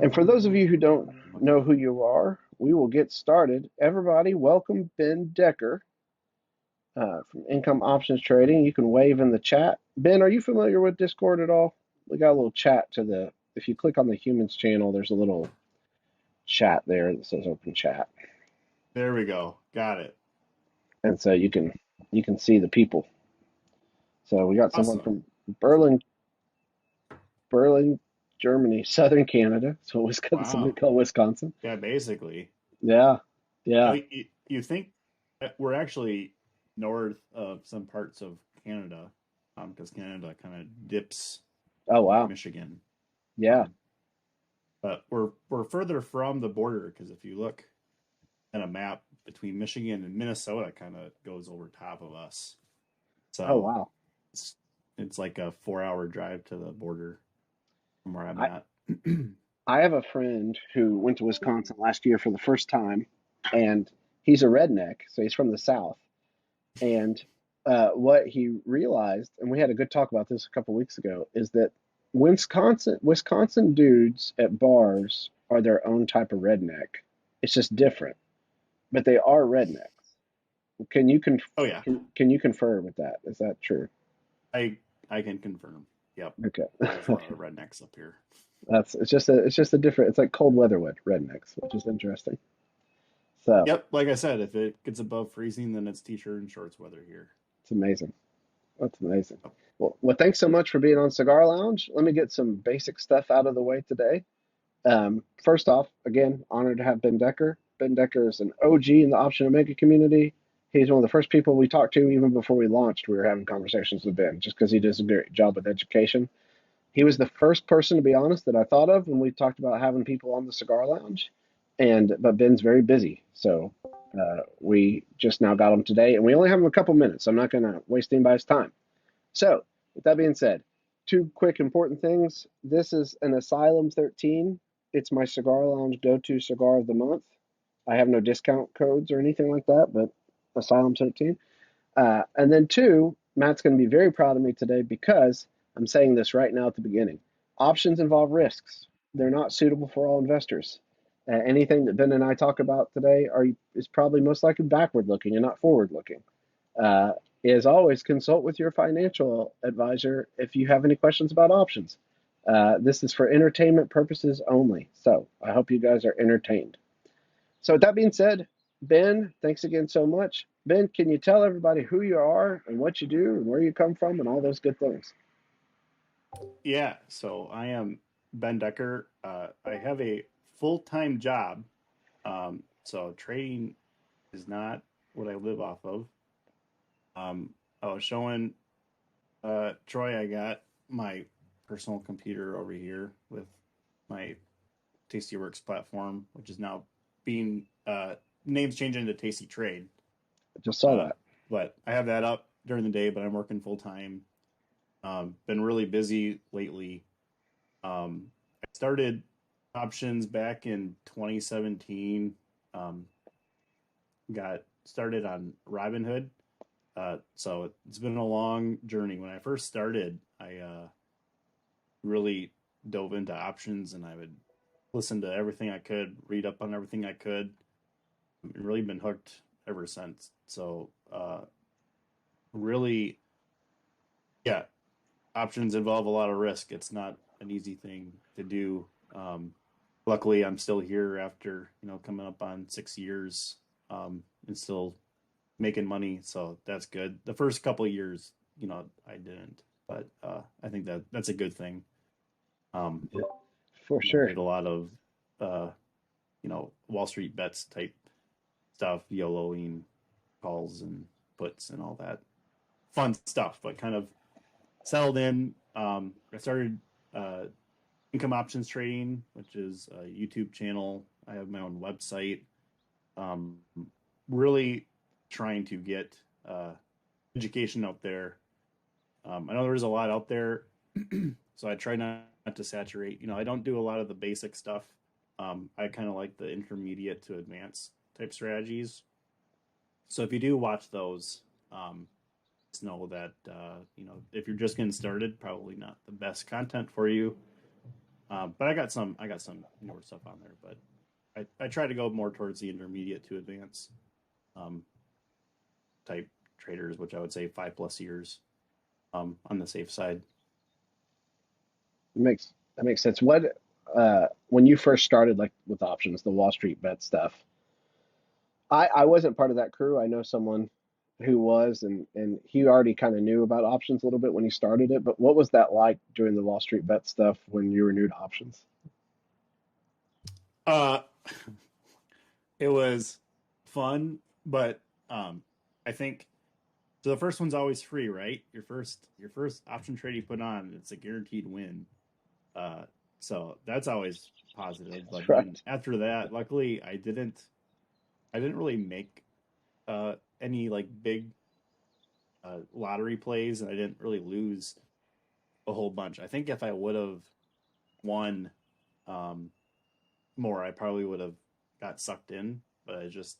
And for those of you who don't know who you are, we will get started. Everybody, welcome Ben Decker from Income Options Trading. You can wave in the chat. Ben, are you familiar with Discord at all? We got a little chat to the, if you click on the humans channel, there's a little chat there that says open chat. There we go. Got it. And so you can see the people. So we got someone Awesome. from Berlin, Germany, Southern Canada. So Wisconsin, we Wow. call Wisconsin. Yeah, basically. Yeah, yeah. You think that we're actually north of some parts of Canada, because Canada kind of dips Oh into wow. Michigan. Yeah. Um, but we're further from the border because if you look at a map between Michigan and Minnesota, kind of goes over top of us. Oh So wow. it's it's like a 4 hour drive to the border from where I'm I at. I have a friend who went to Wisconsin last year for the first time, and he's a redneck, so he's from the South. And what he realized, and we had a good talk about this a couple weeks ago, is that Wisconsin dudes at bars are their own type of redneck. It's just different, but they are rednecks. Can you Oh yeah, can you confirm with that? Is that true? I I can confirm. Yep, Okay. there's a lot of rednecks up here. That's it's just a different, it's like cold weather rednecks, which is interesting. So Yep, like I said, if it gets above freezing, then it's t-shirt and shorts weather here. it's amazing. That's amazing. Well, thanks so much for being on Cigar Lounge. Let me get some basic stuff out of the way today. First off, again, honored to have Ben Decker. Ben Decker is an OG in the Option Omega community. He's one of the first people we talked to even before we launched. We were having conversations with Ben just because he does a great job with education. He was the first person, to be honest, that I thought of when we talked about having people on the Cigar Lounge. But Ben's very busy, so we just now got him today, and we only have him a couple minutes. So I'm not going to waste anybody's time. So, with that being said, two quick important things. This is an Asylum 13. It's my Cigar Lounge go-to cigar of the month. I have no discount codes or anything like that, but Asylum 13. And then two, Matt's going to be very proud of me today because I'm saying this right now at the beginning. Options involve risks. They're not suitable for all investors. Anything that Ben and I talk about today is probably most likely backward looking and not forward looking. Uh, as always, consult with your financial advisor if you have any questions about options. This is for entertainment purposes only. So I hope you guys are entertained. So with that being said, Ben, thanks again so much. Ben, can you tell everybody who you are and what you do and where you come from and all those good things? Yeah, so I am Ben Decker. I have a full-time job, so trading is not what I live off of. I was showing Troy, I got my personal computer over here with my Tastyworks platform, which is now being names changed into Tasty Trade. I just saw Uh, that. but I have that up during the day, but I'm working full time. Been really busy lately. I started options back in 2017. Um, got started on Robinhood. So it's been a long journey. When I first started, I really dove into options and I would listen to everything I could, read up on everything I could. I've really been hooked ever since. So, really, yeah, options involve a lot of risk. It's not an easy thing to do. Luckily, I'm still here after coming up on 6 years, and still making money. So that's good. The first couple of years, I didn't, but I think that's a good thing. Um, For sure. did a lot of Wall Street bets type stuff, YOLOing calls and puts and all that fun stuff, but kind of settled in. I started uh, income options trading, which is a YouTube channel. I have my own website. Um, really trying to get education out there. I know there's a lot out there, so I try not to saturate. I don't do a lot of the basic stuff. I kind of like the intermediate to advanced type strategies. So if you do watch those, just know that if you're just getting started, probably not the best content for you. But I got some newer stuff on there. But I try to go more towards the intermediate to advanced um, type traders, which I would say 5+ years on the safe side. That makes sense. What when you first started like with options, the Wall Street bet stuff, I wasn't part of that crew. I know someone who was, and he already kind of knew about options a little bit when he started it. But what was that like doing the Wall Street bet stuff when you were new to options? Uh, it was fun, but I think so. The first one's always free, right? Your first option trade you put on, it's a guaranteed win. Uh, so that's always positive. But then Right. after that, luckily, I didn't really make any like big lottery plays, and I didn't really lose a whole bunch. I think if I would have won um, more, I probably would have got sucked in. But I just,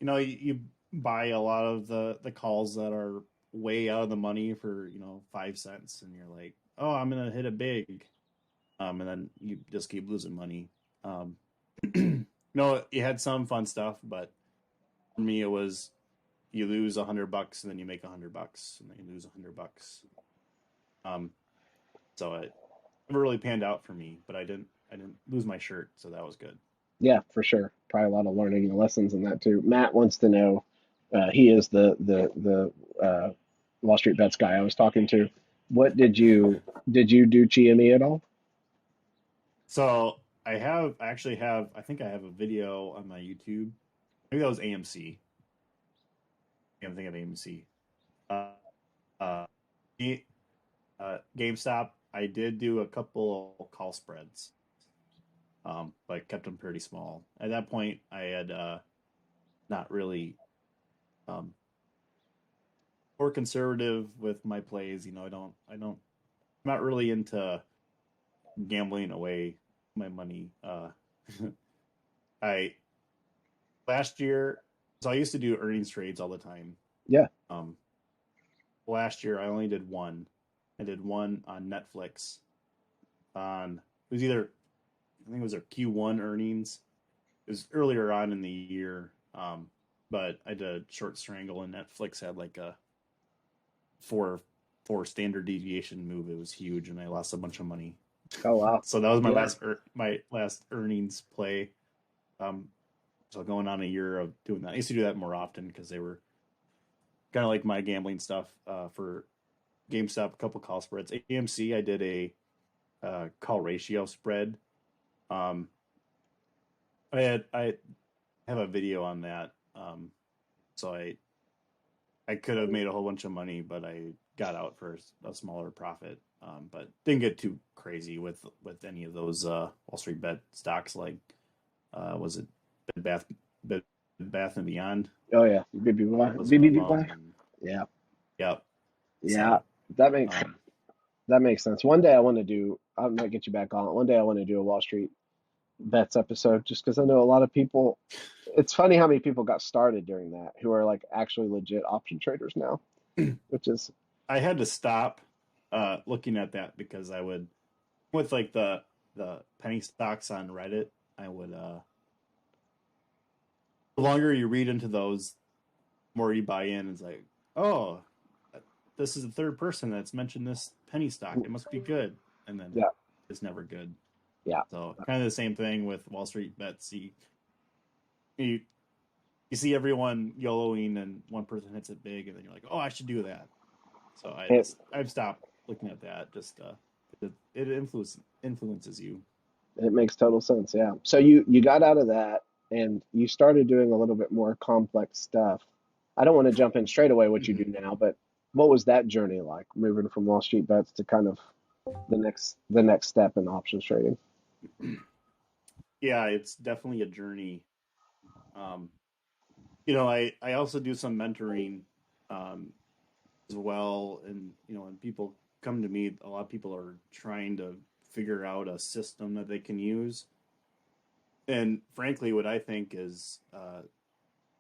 you buy a lot of the calls that are way out of the money for 5 cents, and you're like, oh, I'm gonna hit it big, and then you just keep losing money. Um, you had some fun stuff, but for me, it was you lose $100 and then you make $100 and then you lose $100. Um, so it never really panned out for me, but I didn't lose my shirt, so that was good. Yeah, for sure. Probably a lot of learning lessons in that too. Matt wants to know. He is the Wall Street bets guy I was talking to. What did you do GME at all? So I actually have, I think I have a video on my YouTube. Maybe that was AMC. I'm thinking of AMC. Uh, uh, GameStop. I did do a couple of call spreads, but kept them pretty small. At that point, I had not really um, more conservative with my plays. I'm not really into gambling away my money. I last year, so I used to do earnings trades all the time. Yeah. Um, Last year I only did one. I did one on Netflix. It was either I think it was their Q1 earnings. It was earlier on in the year, but I did a short strangle, and Netflix had like a four four standard deviation move. It was huge, and I lost a bunch of money. Oh wow. So that was Yeah. my last earnings play. Um, so going on a year of doing that. I used to do that more often because they were kind of like my gambling stuff for GameStop. A couple call spreads. AMC, I did a call ratio spread. Um, I have a video on that. So I could have made a whole bunch of money, but I got out for a smaller profit. But didn't get too crazy with any of those Wall Street bet stocks like was it Bed Bath Bed Bath and Beyond Oh yeah. BBY. was one of BBY. them. And Yeah. yep. Yeah. So That makes um, that makes sense. One day I want to do. I might get you back on it. One day I want to do a Wall Street bets episode just because I know a lot of people. It's funny how many people got started during that who are like actually legit option traders now, which is I had to stop looking at that because I would with like the penny stocks on Reddit. I would the longer you read into those, the more you buy in. It's like, oh, this is the third person that's mentioned this penny stock. It must be good, and then yeah, it's never good. yeah. So kind of the same thing with Wall Street bets. You, you see everyone YOLOing, and one person hits it big, and then you're like, oh, I should do that. So It I've stopped looking at that. Just it influences you. it makes total sense. Yeah. So you got out of that and you started doing a little bit more complex stuff. I don't want to jump in straight away what you do Mm-hmm. now, but what was that journey like, moving from Wall Street bets to kind of the next step in options trading? Yeah, it's definitely a journey. Um, I also do some mentoring um, as well, and when people come to me, a lot of people are trying to figure out a system that they can use. And frankly, what I think is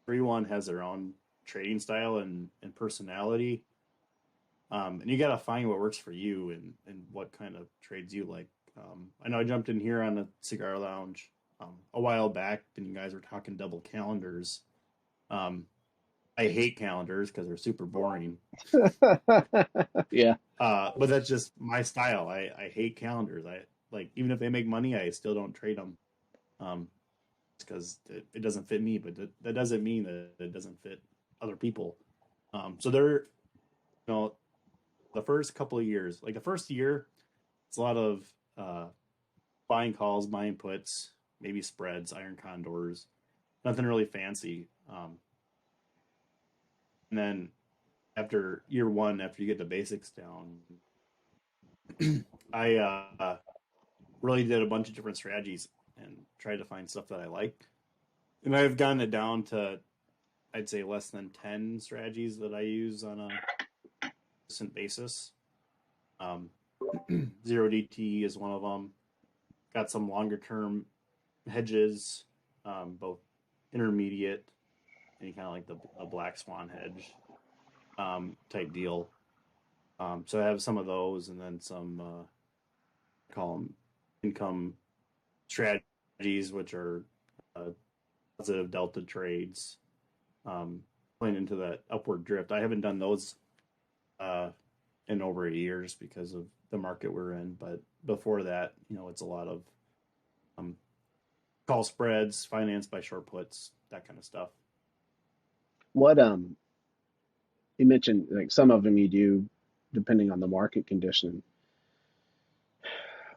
everyone has their own trading style and personality, and you got to find what works for you and what kind of trades you like. I know I jumped in here on the Cigar Lounge a while back, and you guys were talking double calendars. Um, I hate calendars because they're super boring. Yeah. But that's just my style. I hate calendars. I like even if they make money, I still don't trade them. Because it doesn't fit me, but that doesn't mean that it doesn't fit other people. So they're, the first couple of years, like the first year, it's a lot of buying calls, buying puts, maybe spreads, iron condors, nothing really fancy. And then after year one, after you get the basics down, I really did a bunch of different strategies and tried to find stuff that I liked. And I've gotten it down to, I'd say, less than 10 strategies that I use on a consistent basis. Um, Zero DT is one of them. Got some longer term hedges, both intermediate and kind of like the black swan hedge type deal. So I have some of those, and then some call them income strategies, which are positive delta trades, playing into that upward drift. I haven't done those in over years because of the market we're in, but before that, it's a lot of call spreads, financed by short puts, that kind of stuff. What you mentioned like some of them you do depending on the market condition.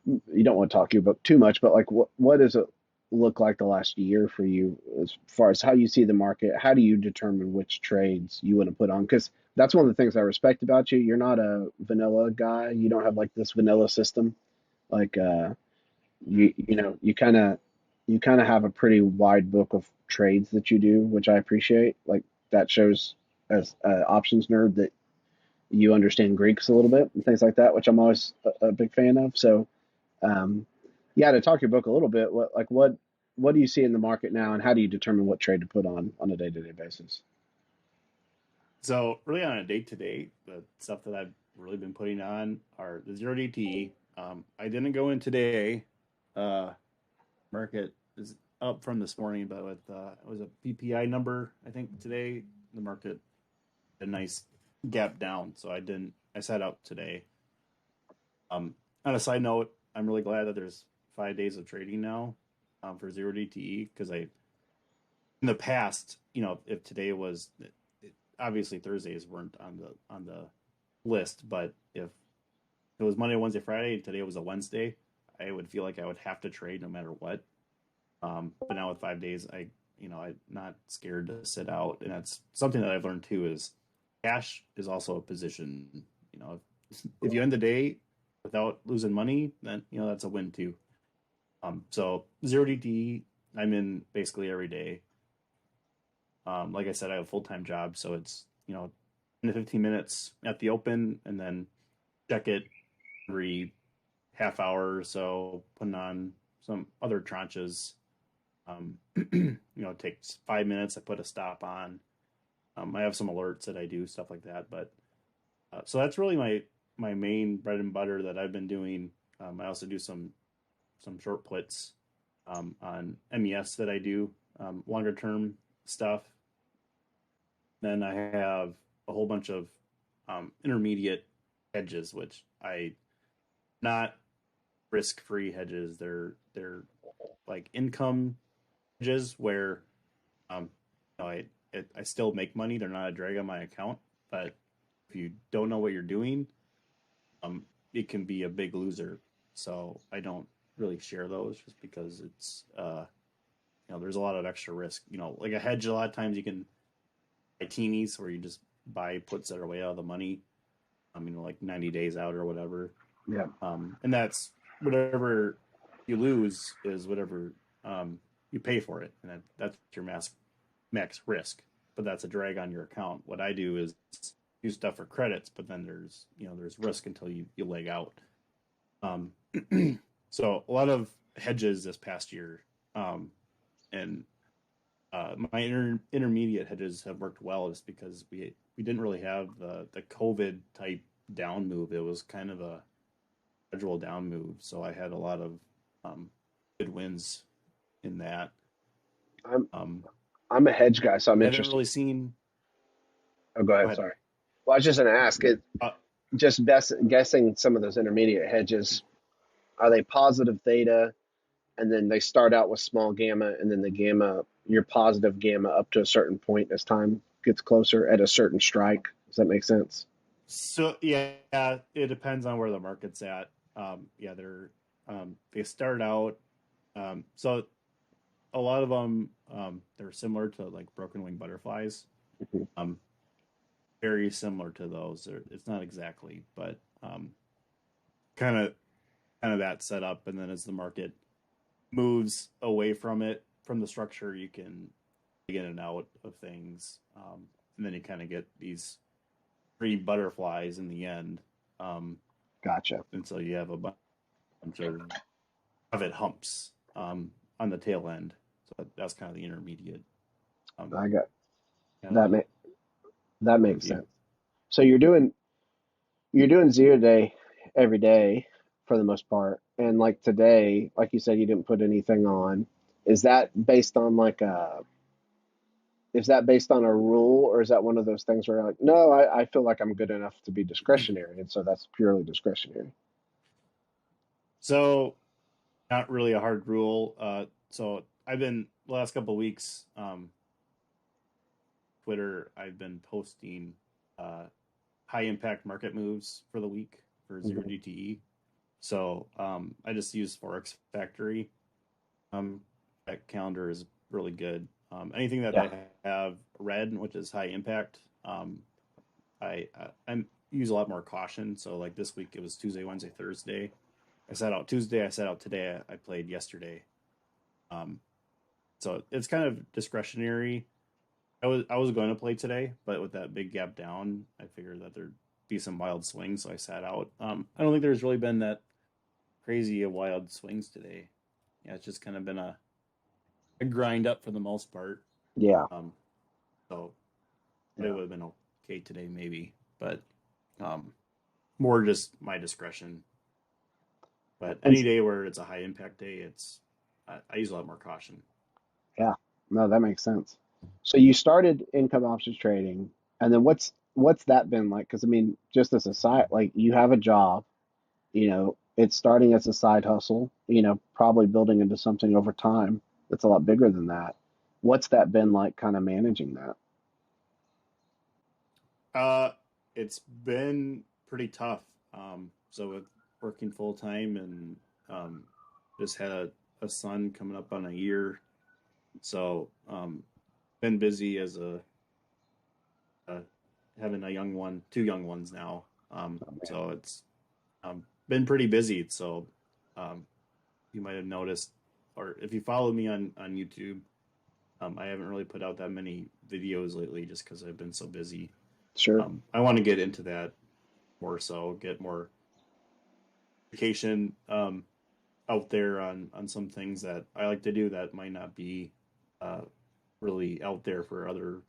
You don't want to talk about too much, but like what does it look like the last year for you as far as how you see the market? How do you determine which trades you want to put on? Because that's one of the things I respect about you. You're not a vanilla guy. You don't have like this vanilla system. Like you kind of have a pretty wide book of trades that you do, which I appreciate. Like that shows as an options nerd that you understand Greeks a little bit and things like that, which I'm always a big fan of. So um, yeah, to talk your book a little bit, what do you see in the market now, and how do you determine what trade to put on a day-to-day basis? So really on a day to day, the stuff that I've really been putting on are the zero DT. I didn't go in today. Market is up from this morning, but with it was a PPI number. I think today the market had a nice gap down, so I didn't. I sat out today. On a side note, I'm really glad that there's 5 days of trading now for zero DTE because I in the past, if today was obviously Thursdays weren't on the list, but if it was Monday, Wednesday, Friday, and today was a Wednesday, I would feel like I would have to trade no matter what. But now with 5 days, I'm not scared to sit out, and that's something that I've learned too. Is cash is also a position. If you end the day without losing money, then that's a win too. So zero DT, I'm in basically every day. Like I said, I have a full time job, so it's 10 to 15 minutes at the open, and then check it every half hour or so, putting on some other tranches. It takes 5 minutes. I put a stop on. I have some alerts that I do, stuff like that. But so that's really my main bread and butter that I've been doing. I also do some short puts on MES that I do, longer term stuff. Then I have a whole bunch of intermediate hedges, which I not risk free hedges. They're like income hedges where um, I still make money. They're not a drag on my account, but if you don't know what you're doing, it can be a big loser. So I don't really share those just because it's there's a lot of extra risk. Like a hedge, a lot of times you can buy teenies where you just buy puts that are way out of the money. Like 90 days out or whatever. Yeah. And that's whatever you lose is whatever you pay for it, and that's your max risk. But that's a drag on your account. What I do is do stuff for credits, but then there's risk until you leg out. Um, so a lot of hedges this past year, and my intermediate hedges have worked well just because we didn't really have the COVID type down move. It was kind of a gradual down move. So I had a lot of good wins in that. I'm Um, I'm a hedge guy, so I'm haven't interested. really seen. Oh, go Go ahead. ahead. Sorry. Well, I was just going to ask it. Uh, Just guessing some of those intermediate hedges. Are they positive theta, and then they start out with small gamma, and then the gamma, your positive gamma, up to a certain point as time gets closer at a certain strike? Does that make sense? so yeah, it depends on where the market's at. Yeah, they start out. So a lot of them they're similar to like broken wing butterflies. Mhm. Um, very similar to those. It's not exactly, but kind of kind of that setup. And then as the market moves away from it, from the structure, you can get in and out of things, and then you kind of get these three butterflies in the end. Um, Gotcha. and so you have a bunch of it humps on the tail end. So that's kind of the intermediate um, I got kind that. of That makes review. sense. So you're doing 0 day every day for the most part, and like today, like you said, you didn't put anything on. Is that based on like a is that based on a rule, or is that one of those things where you're like, no, I feel like I'm good enough to be discretionary, and so that's purely discretionary? So not really a hard rule. So I've been the last couple of weeks, Twitter. I've been posting uh, high impact market moves for the week for zero Mhm. GTE. So I just use Forex Factory. That calendar is really good. Anything that Yeah. I have red, which is high impact, I use a lot more caution. So like this week, it was Tuesday, Wednesday, Thursday. I sat out Tuesday. I sat out today. I played yesterday. Um, so it's kind of discretionary. I was going to play today, but with that big gap down, I figured that there'd be some wild swings, so I sat out. I don't think there's really been that crazy of wild swings today. Yeah, it's just kind of been a grind up for the most part. Yeah. Um, so it Yeah. would have been okay today, maybe, but um, more just my discretion. But And any day where it's a high impact day, I use a lot more caution. yeah, no, that makes sense. So you started income options trading, and then what's that been like? Because I mean, just as a side, like you have a job, it's starting as a side hustle, probably building into something over time that's a lot bigger than that. What's that been like, kind of managing that? Uh, it's been pretty tough. So with working full time and um, just had a son coming up on a year, so been busy as a having a young one, two young ones now. Oh man, So it's been pretty busy. So um, you might have noticed, or if you follow me on YouTube, I haven't really put out that many videos lately just because I've been so busy. sure. I want to get into that more, so get more education out there on some things that I like to do that might not be uh, really out there for other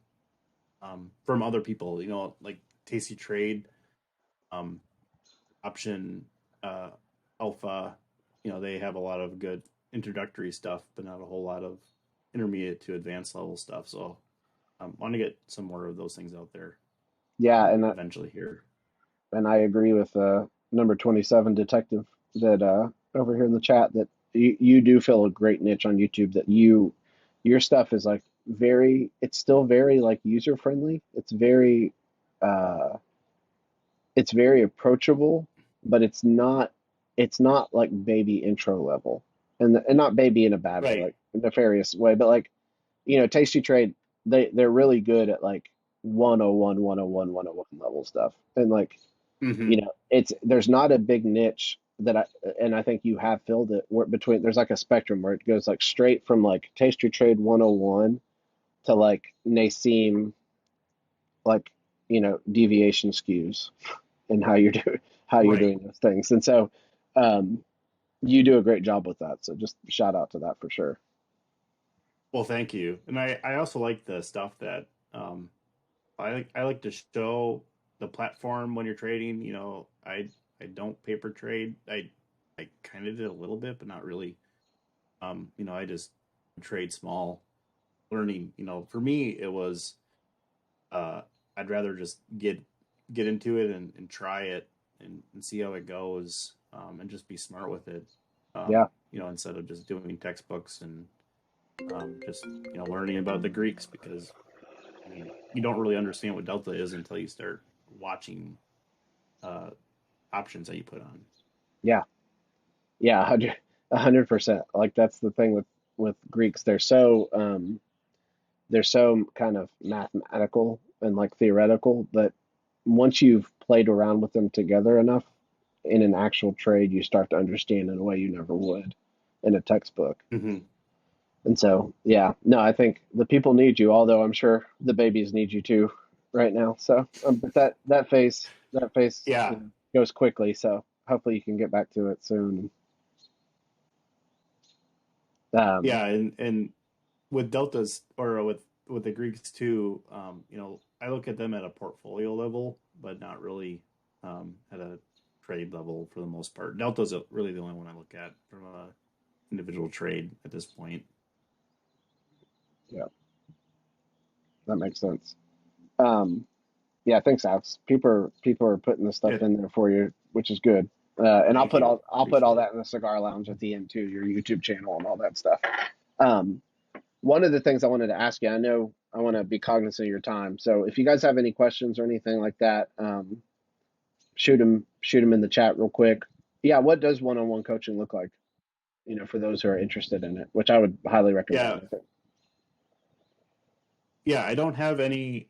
from other people. Like Tasty Trade, um, Option, uh, Alpha. They have a lot of good introductory stuff, but not a whole lot of intermediate to advanced level stuff. So want to get some more of those things out there Yeah, and eventually here. I agree with number 27 detective that over here in the chat, that you do fill a great niche on YouTube, that your stuff is like it's still very like user friendly. Uh it's very approachable, but it's not like baby intro level, and not baby in a bad way, Right. like nefarious way, but like, Tasty Trade, they're really good at like 101, 101, 101 level stuff, and like, Mm-hmm. it's there's not a big niche that I think you have filled it, where between there's like a spectrum where it goes like straight from like Tasty Trade 101 to like Nassim, like, deviation skews, and how you're Right. doing those things. And so, um, you do a great job with that. So just shout out to that for sure. Well, thank you. And I also like the stuff that I like to show the platform when you're trading. I I don't paper trade. I kind of did a little bit, but not really. I just trade small. Learning, for me, it was uh, I'd rather just get into it and try it and see how it goes, and just be smart with it. Yeah. Instead of just doing textbooks and just learning about the Greeks, because I mean you don't really understand what delta is until you start watching uh, options that you put on. Yeah. Yeah. 100%. Like that's the thing with Greeks. They're so kind of mathematical and like theoretical that once you've played around with them together enough in an actual trade, you start to understand in a way you never would in a textbook. Mm-hmm. And so, yeah, no, I think the people need you, although I'm sure the babies need you too right now. So, but that phase, Yeah, goes quickly. So hopefully you can get back to it soon. Um, yeah, and with deltas or with the Greeks too, I look at them at a portfolio level, but not really at a trade level for the most part. Delta's really the only one I look at from a individual trade at this point. yeah, that makes sense. Um, yeah, thanks, Alex. People are putting this stuff Yeah, in there for you, which is good. And I'll thank put you. all Appreciate it. that in the Cigar Lounge at the end too, your YouTube channel and all that stuff. Um, One of the things I wanted to ask you, I know I want to be cognizant of your time. So if you guys have any questions or anything like that, shoot them in the chat real quick. Yeah, what does one-on-one coaching look like? For those who are interested in it, which I would highly recommend. Yeah, I think. yeah. I don't have any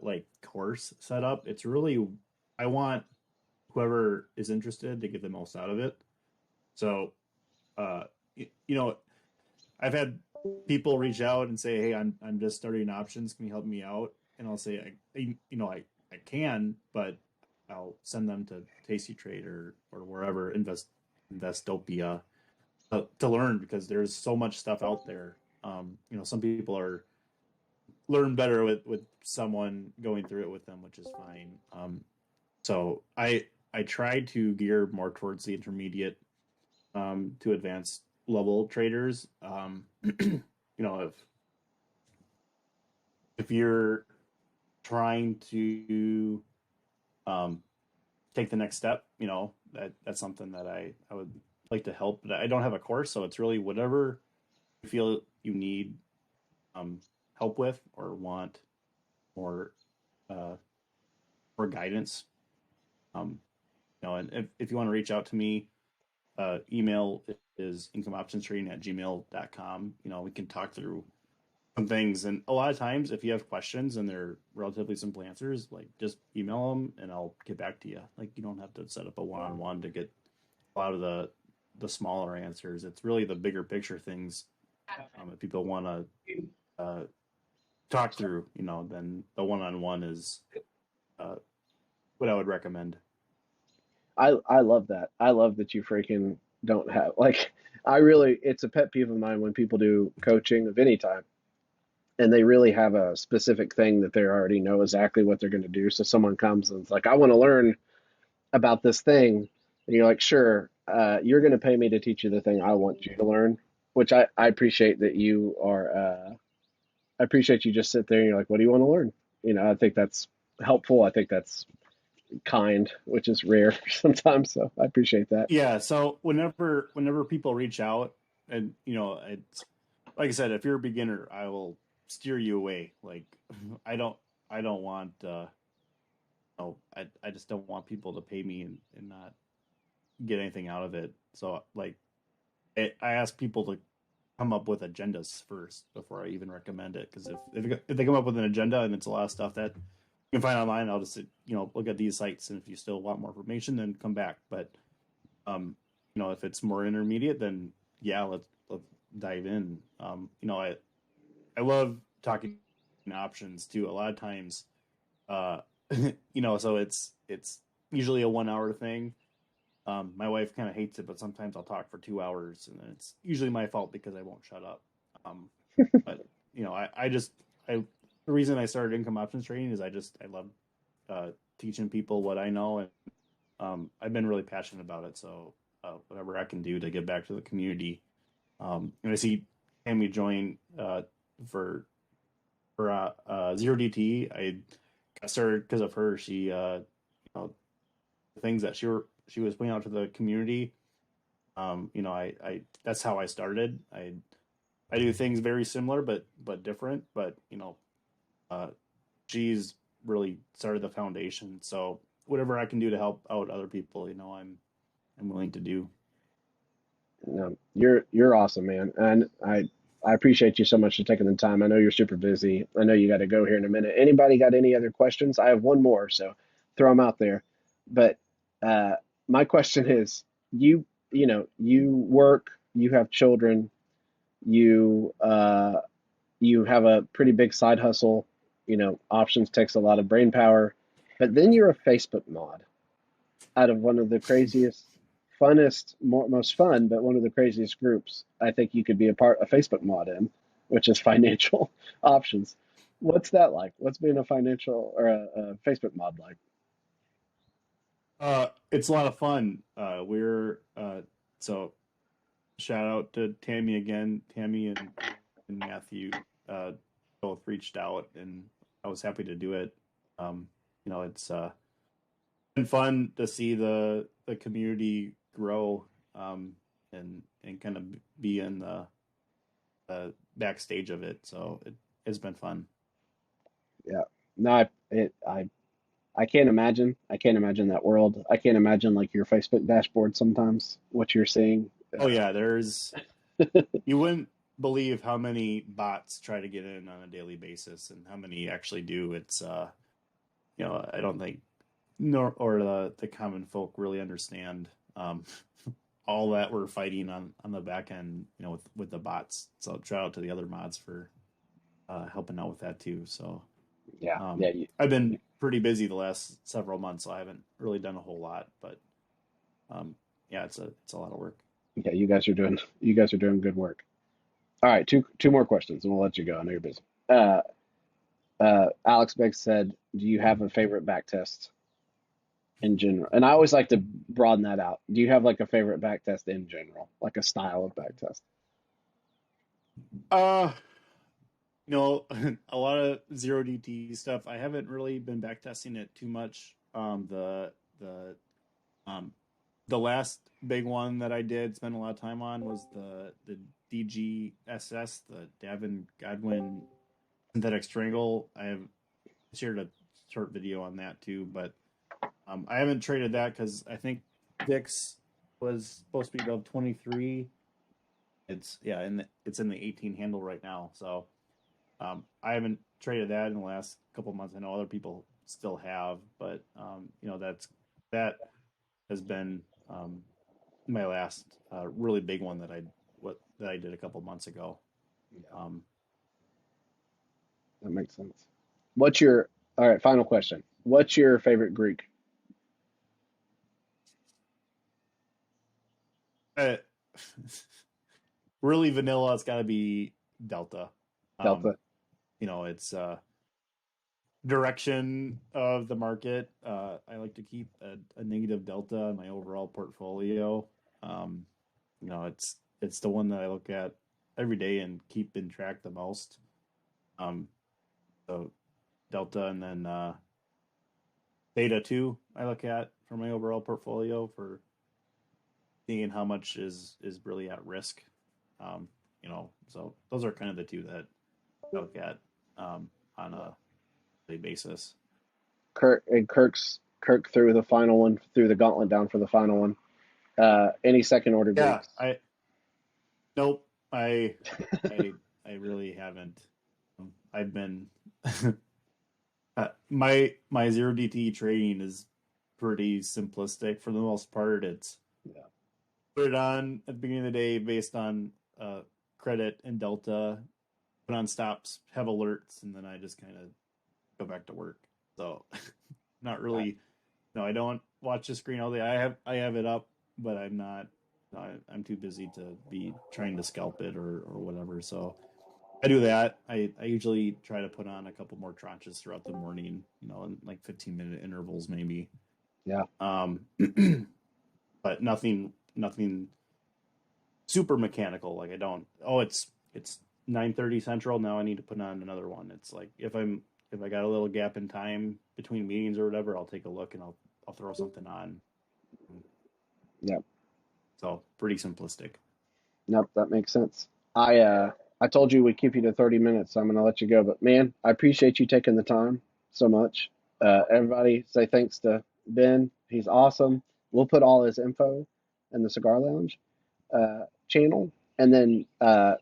like course set up. It's really I want whoever is interested to get the most out of it. So uh, you know, I've had people reach out and say, "Hey, I'm just starting options. Can you help me out?" And I'll say, I can, but I'll send them to Tasty Trade or wherever Investopia to learn, because there's so much stuff out there. Some people are learn better with someone going through it with them, which is fine. So I try to gear more towards the intermediate to advanced level traders. If you're trying to um, take the next step, that's something that I would like to help. But I don't have a course, so it's really whatever you feel you need um, help with or want more uh, more guidance. Um, and if you want to reach out to me, email is incomeoptionstrading@gmail.com. We can talk through some things. And a lot of times, if you have questions and they're relatively simple answers, like just email them and I'll get back to you. Like you don't have to set up a one-on-one to get a lot of the smaller answers. It's really the bigger picture things that people want to talk through. Then the one-on-one is uh, what I would recommend. I love that. I love that you freaking don't have like. I really, it's a pet peeve of mine when people do coaching of any type and they really have a specific thing that they already know exactly what they're going to do. So someone comes and it's like, I want to learn about this thing. And you're like, sure, you're going to pay me to teach you the thing I want you to learn, which I appreciate that you are, I appreciate you just sit there and you're like, what do you want to learn? I think that's helpful. I think that's kind, which is rare sometimes. So I appreciate that. Yeah. So whenever people reach out, and it's like I said, if you're a beginner, I will steer you away. Like I don't I don't want I just don't want people to pay me and not get anything out of it. So like I ask people to come up with agendas first before I even recommend it. Because if they come up with an agenda and it's a lot of stuff that you can find online, I'll just look at these sites, and if you still want more information, then come back. But if it's more intermediate, then yeah, let's dive in. I love talking options too. A lot of times, uh, so it's usually a 1 hour thing. My wife kind of hates it, but sometimes I'll talk for 2 hours, and then it's usually my fault because I won't shut up. Um, but I the reason I started income options trading is I love teaching people what I know, and I've been really passionate about it. So whatever I can do to give back to the community. And I see Tammy join for zero DT. I got started because of her. She the things that she was putting out to the community. I that's how I started. I do things very similar but different. But uh, she's really started the foundation. So whatever I can do to help out other people, I'm willing to do. No, you're awesome, man, and I appreciate you so much for taking the time. I know you're super busy. I know you got to go here in a minute. Anybody got any other questions? I have one more, so throw them out there. But uh, my question is, you work, you have children, you you have a pretty big side hustle. Options takes a lot of brain power, but then you're a Facebook mod out of one of the craziest, funnest, most fun, but one of the craziest groups I think you could be a Facebook mod in, which is financial options. What's that like? What's being a financial or a Facebook mod like? It's a lot of fun. We're so shout out to Tammy again. Tammy and Matthew both reached out, and I was happy to do it. It's been fun to see the community grow, and kind of be in the backstage of it. So it's been fun. Yeah, no, I can't imagine. I can't imagine that world. I can't imagine like your Facebook dashboard sometimes, what you're seeing. Oh yeah, there's you wouldn't believe how many bots try to get in on a daily basis and how many actually do. It's I don't think nor or the common folk really understand all that we're fighting on the back end, with the bots. So shout out to the other mods for helping out with that too. So Yeah, yeah, I've been pretty busy the last several months, so I haven't really done a whole lot, but um, yeah, it's a lot of work. yeah. You guys are doing good work. All right, two more questions, and we'll let you go. I know you're busy. Uh, Alex Beck said, "Do you have a favorite back test in general?" And I always like to broaden that out. Do you have like a favorite back test in general, like a style of back test? Uh, a lot of zero DT stuff. I haven't really been backtesting it too much. The um the last big one that I did spend a lot of time on was the DGSS, the Davin Godwin synthetic strangle. I have shared a short video on that too, but I haven't traded that because I think Dix was supposed to be above 23. It's in the 18 handle right now, so I haven't traded that in the last couple of months. I know other people still have, but that has been my last really big one that I did a couple of months ago. Yeah, Um, that makes sense. What's your All right, final question. What's your favorite Greek? uh, really vanilla. It's got to be Delta. Um, Delta. it's direction of the market. I like to keep a negative delta in my overall portfolio. Um, it's the one that I look at every day and keep in track the most. Um, so delta, and then beta two I look at for my overall portfolio for seeing how much is really at risk. So those are kind of the two that I look at on Yeah. a daily basis. Kirk threw the final one, threw the gauntlet down for the final one. Any second order Yeah, Greeks? nope. I really haven't. I've been my zero DT trading is pretty simplistic for the most part. It's Yeah. put it on at the beginning of the day based on uh, credit and delta, put on stops, have alerts, and then I just kind of go back to work. So not I, really. No, I don't watch the screen all day. I have it up, but I'm not. I'm too busy to be trying to scalp it or whatever. So I do that. I usually try to put on a couple more tranches throughout the morning, in like 15-minute intervals maybe. Yeah. But nothing super mechanical. Like I don't. Oh, it's 9:30 Central. Now I need to put on another one. It's like if I got a little gap in time between meetings or whatever, I'll take a look and I'll throw something on. Yep. So pretty simplistic. Nope, that makes sense. I told you we'd keep you to 30 minutes, so I'm gonna let you go. But man, I appreciate you taking the time so much. Everybody say thanks to Ben. He's awesome. We'll put all his info in the Cigar Lounge channel. And then I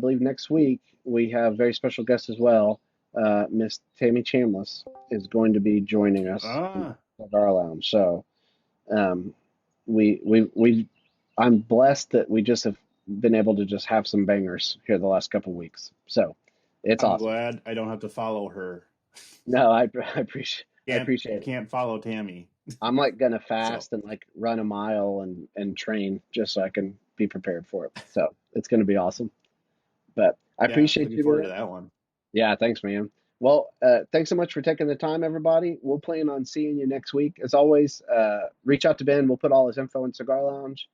believe next week, we have very special guest as well. Miss Tammy Chambliss is going to be joining us in Ah, the Cigar Lounge. So um, we I'm blessed that we just have been able to just have some bangers here the last couple weeks. So it's I'm awesome. glad I don't have to follow her. No, I appreciate it. Can't follow Tammy. I'm like gonna So fast and like run a mile and train just so I can be prepared for it. So it's gonna be awesome. But I yeah, appreciate looking you forward doing to it. that one. Yeah, thanks, man. Well, thanks so much for taking the time, everybody. We'll plan on seeing you next week. As always, reach out to Ben. We'll put all his info in Cigar Lounge.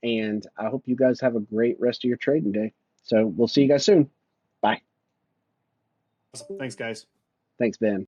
And I hope you guys have a great rest of your trading day. So we'll see you guys soon. Bye. Thanks, guys. Thanks, Ben.